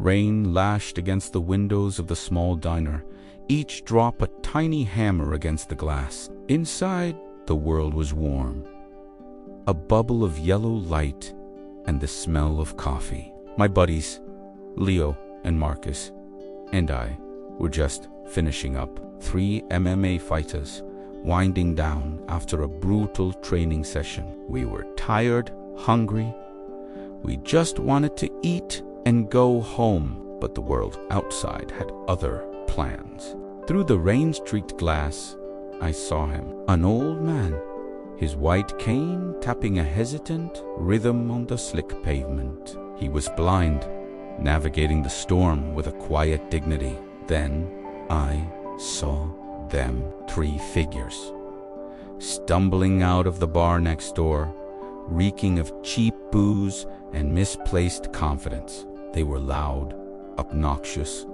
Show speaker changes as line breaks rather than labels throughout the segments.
rain lashed against the windows of the small diner, each drop a tiny hammer against the glass. Inside, the world was warm. A bubble of yellow light and the smell of coffee. My buddies, Leo and Marcus, and I were just finishing up. 3 MMA fighters, winding down after a brutal training session. We were tired, hungry. We just wanted to eat and go home, but the world outside had other plans. Through the rain-streaked glass, I saw him, an old man, his white cane tapping a hesitant rhythm on the slick pavement. He was blind, navigating the storm with a quiet dignity. Then I saw them, 3 figures, stumbling out of the bar next door, reeking of cheap booze and misplaced confidence. They were loud, obnoxious,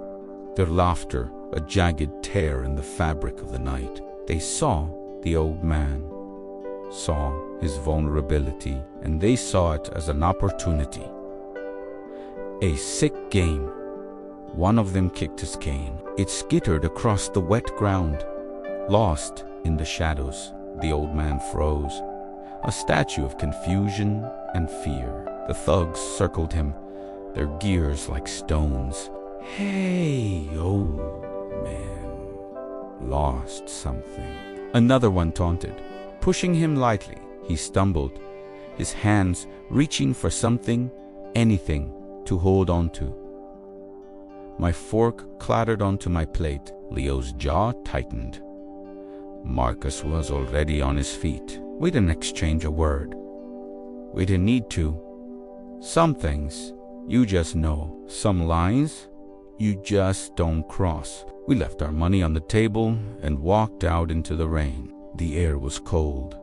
their laughter a jagged tear in the fabric of the night. They saw the old man, saw his vulnerability, and they saw it as an opportunity. A sick game. One of them kicked his cane. It skittered across the wet ground. Lost in the shadows, the old man froze, a statue of confusion and fear. The thugs circled him, their gears like stones. Hey, old man, lost something. Another one taunted, pushing him lightly. He stumbled, his hands reaching for something, anything to hold on to. My fork clattered onto my plate. Leo's jaw tightened. Marcus was already on his feet. We didn't exchange a word. We didn't need to. Some things you just know. Some lines you just don't cross. We left our money on the table and walked out into the rain. The air was cold,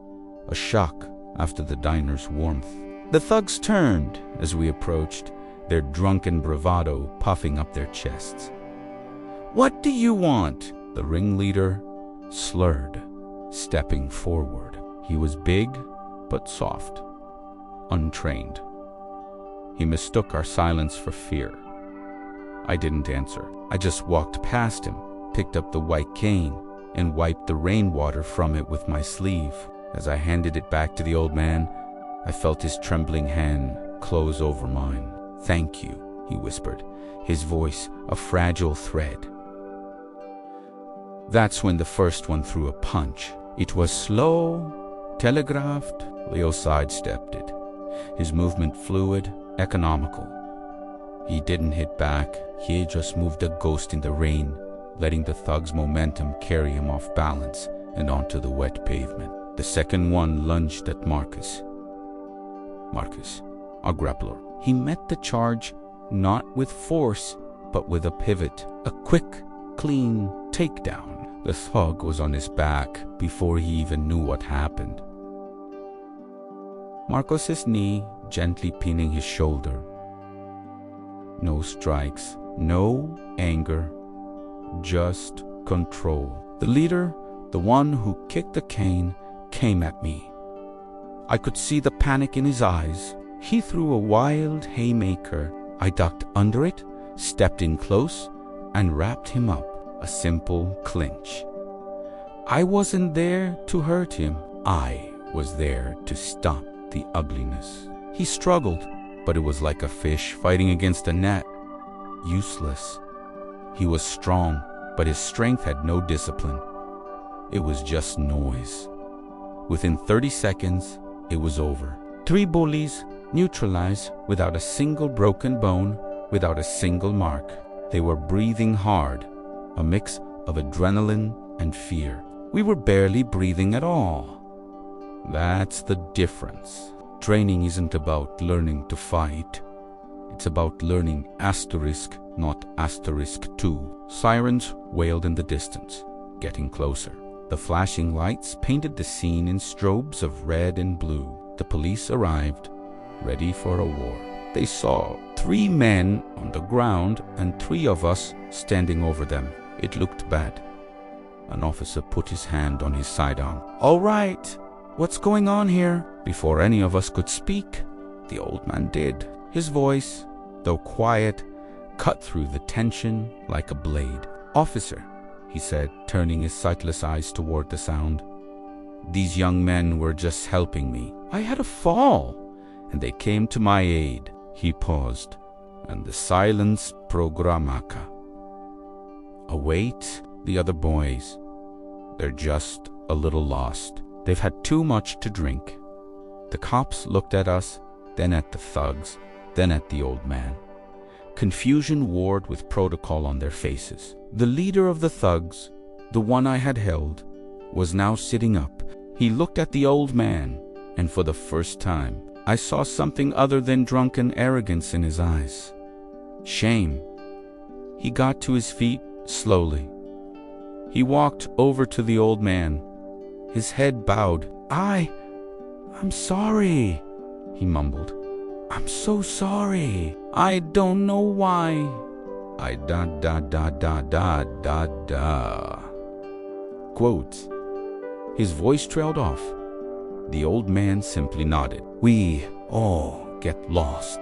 a shock after the diner's warmth. The thugs turned as we approached, their drunken bravado puffing up their chests. "What do you want?" The ringleader slurred, stepping forward. He was big but soft, untrained. He mistook our silence for fear. I didn't answer. I just walked past him, picked up the white cane, and wiped the rainwater from it with my sleeve. As I handed it back to the old man, I felt his trembling hand close over mine. "Thank you," he whispered, his voice a fragile thread. That's when the first one threw a punch. It was slow, telegraphed. Leo sidestepped it, his movement fluid, economical. He didn't hit back. He just moved a ghost in the rain, letting the thug's momentum carry him off balance and onto the wet pavement. The second one lunged at Marcus. Marcus, our grappler. He met the charge not with force, but with a pivot, a quick, clean takedown. The thug was on his back before he even knew what happened. Marcos's knee gently pinning his shoulder. No strikes, no anger, just control. The leader, the one who kicked the cane, came at me. I could see the panic in his eyes. He threw a wild haymaker. I ducked under it, stepped in close, and wrapped him up. A simple clinch. I wasn't there to hurt him. I was there to stop the ugliness. He struggled, but it was like a fish fighting against a net. Useless. He was strong, but his strength had no discipline. It was just noise. Within 30 seconds, it was over. 3 bullies neutralized without a single broken bone, without a single mark. They were breathing hard, a mix of adrenaline and fear. We were barely breathing at all. That's the difference. Training isn't about learning to fight. It's about learning asterisk, not asterisk 2. Sirens wailed in the distance, getting closer. The flashing lights painted the scene in strobes of red and blue. The police arrived, ready for a war. They saw 3 men on the ground and 3 of us standing over them. It looked bad. An officer put his hand on his sidearm. "All right, what's going on here?" Before any of us could speak, the old man did. His voice, though quiet, cut through the tension like a blade. "Officer," he said, turning his sightless eyes toward the sound. "These young men were just helping me. I had a fall, and they came to my aid." He paused, and the silence programaka. "Await the other boys. They're just a little lost. They've had too much to drink." The cops looked at us, then at the thugs, then at the old man. Confusion warred with protocol on their faces. The leader of the thugs, the one I had held, was now sitting up. He looked at the old man, and for the first time, I saw something other than drunken arrogance in his eyes. Shame. He got to his feet slowly. He walked over to the old man, his head bowed. I'm sorry," he mumbled. "I'm so sorry. I don't know why. I da da da da da da da." Quote. His voice trailed off. The old man simply nodded. "We all get lost.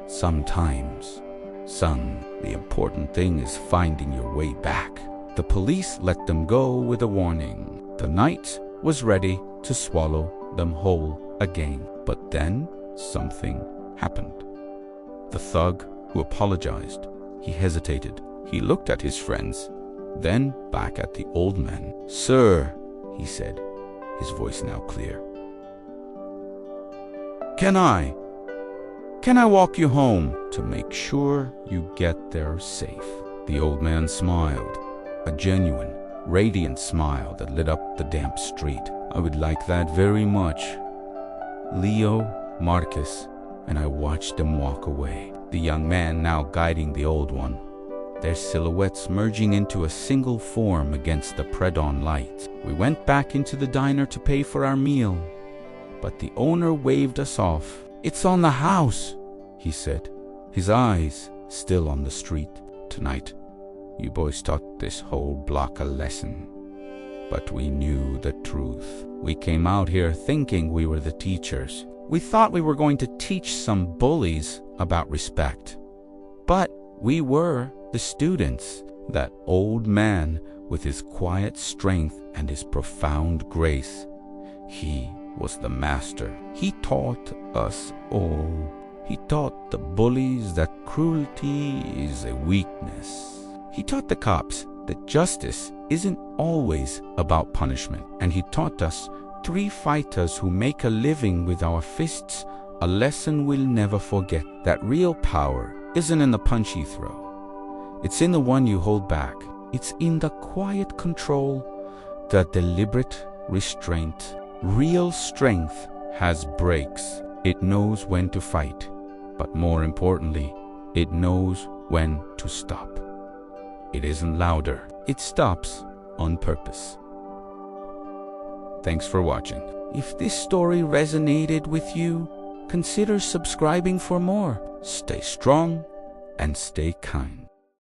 Sometimes. Son, the important thing is finding your way back." The police let them go with a warning. The night was ready to swallow them whole again. But then something happened. The thug who apologized, he hesitated. He looked at his friends, then back at the old man. "Sir," he said, his voice now clear. Can I walk you home to make sure you get there safe?" The old man smiled, a genuine, radiant smile that lit up the damp street. "I would like that very much." Leo, Marcus, and I watched them walk away, the young man now guiding the old one, their silhouettes merging into a single form against the pre-dawn light. We went back into the diner to pay for our meal, but the owner waved us off. "It's on the house," he said, his eyes still on the street. "Tonight, you boys taught this whole block a lesson. But we knew the truth. We came out here thinking we were the teachers. We thought we were going to teach some bullies about respect. But we were the students." That old man with his quiet strength and his profound grace, he was the master. He taught us all. He taught the bullies that cruelty is a weakness. He taught the cops that justice isn't always about punishment. And he taught us, three fighters who make a living with our fists, a lesson we'll never forget. That real power isn't in the punch you throw. It's in the one you hold back. It's in the quiet control, the deliberate restraint. Real strength has brakes. It knows when to fight, but more importantly, it knows when to stop. It isn't louder. It stops on purpose. Thanks for watching. If this story resonated with you, consider subscribing for more. Stay strong and stay kind.